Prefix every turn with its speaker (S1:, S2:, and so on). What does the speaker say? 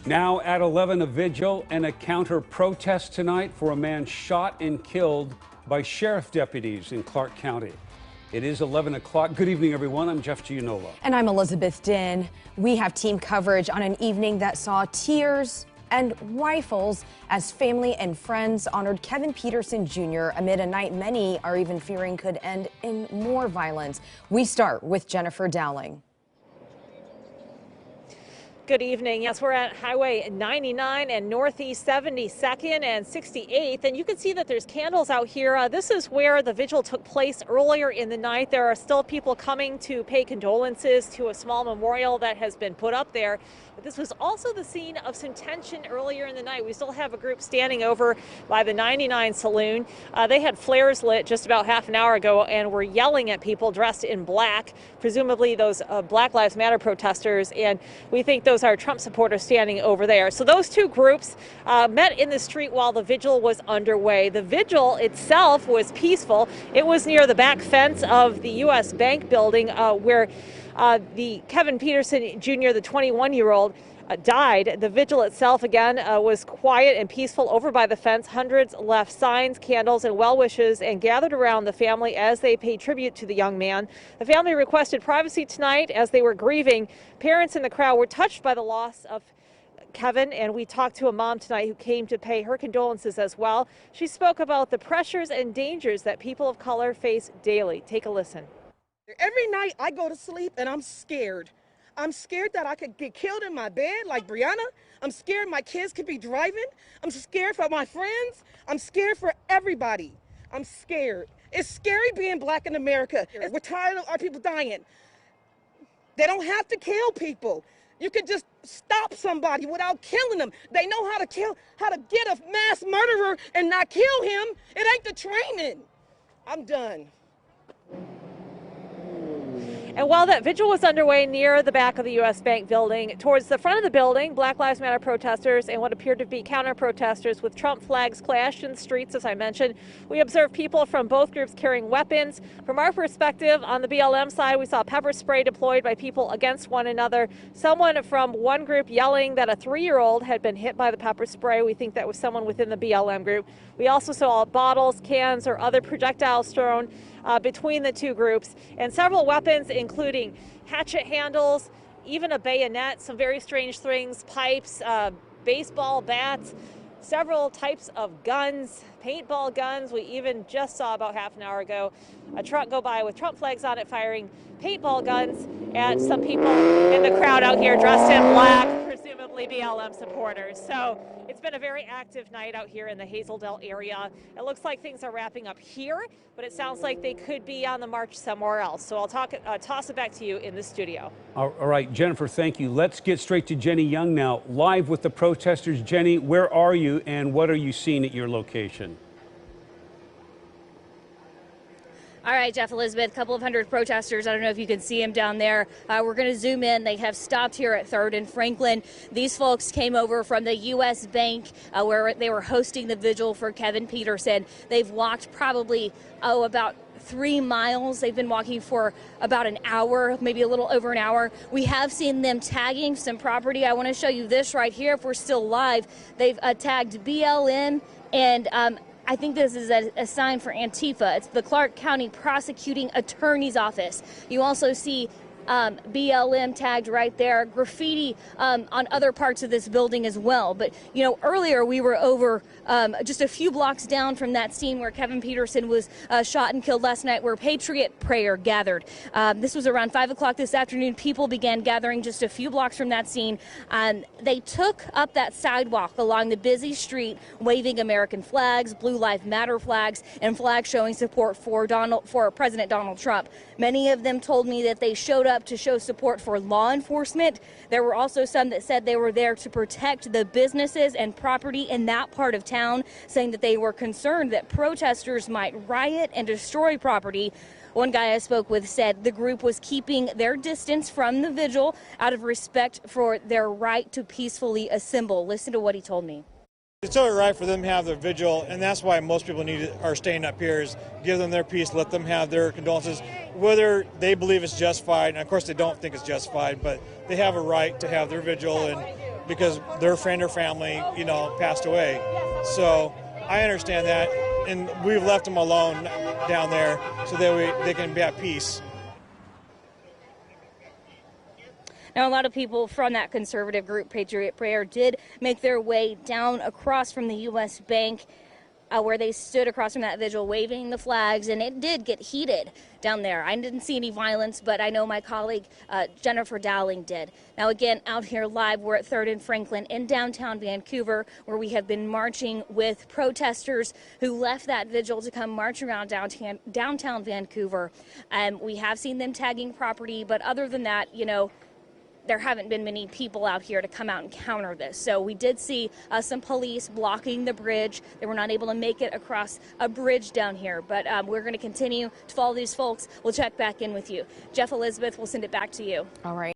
S1: Now at 11, a vigil and a counter-protest tonight for a man shot and killed by sheriff deputies in Clark County. It is 11 o'clock. Good evening, everyone. I'm Jeff Gianola.
S2: And I'm Elizabeth Din. We have team coverage on an evening that saw tears and rifles as family and friends honored Kevin Peterson Jr. amid a night many are even fearing could end in more violence. We start with Jennifer Dowling.
S3: Good evening. Yes, we're at Highway 99 and Northeast 72nd and 68th, and you can see that there's candles out here. This is where the vigil took place earlier in the night. There are still people coming to pay condolences to a small memorial that has been put up there. But this was also the scene of some tension earlier in the night. We still have a group standing over by the 99 saloon. They had flares lit just about half an hour ago and were yelling at people dressed in black, presumably those Black Lives Matter protesters, and we think those are Trump supporters standing over there. So those two groups met in the street while the vigil was underway. The vigil itself was peaceful. It was near the back fence of the U.S. Bank building where the Kevin Peterson Jr., the 21-year-old, died. The vigil itself, again, was quiet and peaceful over by the fence. Hundreds left signs, candles, and well wishes and gathered around the family as they paid tribute to the young man. The family requested privacy tonight as they were grieving. Parents in the crowd were touched by the loss of Kevin, and we talked to a mom tonight who came to pay her condolences as well. She spoke about the pressures and dangers that people of color face daily. Take a listen.
S4: Every night I go to sleep and I'm scared. I'm scared that I could get killed in my bed like Brianna. I'm scared my kids could be driving. I'm scared for my friends. I'm scared for everybody. I'm scared. It's scary being black in America. We're tired of our people dying. They don't have to kill people. You could just stop somebody without killing them. They know how to get a mass murderer and not kill him. It ain't the training. I'm done.
S3: And while that vigil was underway near the back of the U.S. Bank building, towards the front of the building, Black Lives Matter protesters and what appeared to be counter-protesters with Trump flags clashed in the streets, as I mentioned. We observed people from both groups carrying weapons. From our perspective, on the BLM side, we saw pepper spray deployed by people against one another. Someone from one group yelling that a 3-year-old had been hit by the pepper spray. We think that was someone within the BLM group. We also saw bottles, cans, or other projectiles thrown between the two groups, and several weapons, including hatchet handles, even a bayonet, some very strange things, pipes, baseball bats, several types of guns, paintball guns. We even just saw about half an hour ago a truck go by with Trump flags on it firing paintball guns at some people in the crowd out here dressed in black, presumably BLM supporters. So it's been a very active night out here in the Hazeldale area. It looks like things are wrapping up here, but it sounds like they could be on the march somewhere else. So I'll toss it back to you in the studio.
S1: All right, Jennifer, thank you. Let's get straight to Jenny Young now, live with the protesters. Jenny, where are you and what are you seeing at your location?
S5: All right, Jeff, Elizabeth, a couple of hundred protesters. I don't know if you can see them down there. We're going to zoom in. They have stopped here at 3rd and Franklin. These folks came over from the U.S. Bank where they were hosting the vigil for Kevin Peterson. They've walked probably, about 3 miles. They've been walking for about an hour, maybe a little over an hour. We have seen them tagging some property. I want to show you this right here if we're still live. They've tagged BLM and I think this is a sign for Antifa. It's the Clark County Prosecuting Attorney's Office. You also see BLM tagged right there, graffiti on other parts of this building as well. But, you know, earlier we were over just a few blocks down from that scene where Kevin Peterson was shot and killed last night, where Patriot Prayer gathered. This was around 5 o'clock this afternoon. People began gathering just a few blocks from that scene. They took up that sidewalk along the busy street, waving American flags, Blue Lives Matter flags, and flags showing support for President Donald Trump. Many of them told me that they showed up to show support for law enforcement. There were also some that said they were there to protect the businesses and property in that part of town, saying that they were concerned that protesters might riot and destroy property. One guy I spoke with said the group was keeping their distance from the vigil out of respect for their right to peacefully assemble. Listen to what he told me.
S6: It's all right for them to have their vigil, and that's why most people are staying up here, is give them their peace, let them have their condolences, whether they believe it's justified, and of course they don't think it's justified, but they have a right to have their vigil, and because their friend or family, passed away. So I understand that, and we've left them alone down there so that they can be at peace.
S5: Now, a lot of people from that conservative group, Patriot Prayer, did make their way down across from the U.S. Bank, where they stood across from that vigil waving the flags, and it did get heated down there. I didn't see any violence, but I know my colleague Jennifer Dowling did. Now, again, out here live, we're at 3rd and Franklin in downtown Vancouver, where we have been marching with protesters who left that vigil to come march around downtown Vancouver. We have seen them tagging property, but other than that, there haven't been many people out here to come out and counter this. So we did see some police blocking the bridge. They were not able to make it across a bridge down here, but we're going to continue to follow these folks. We'll check back in with you. Jeff, Elizabeth, we'll send it back to you.
S2: All right.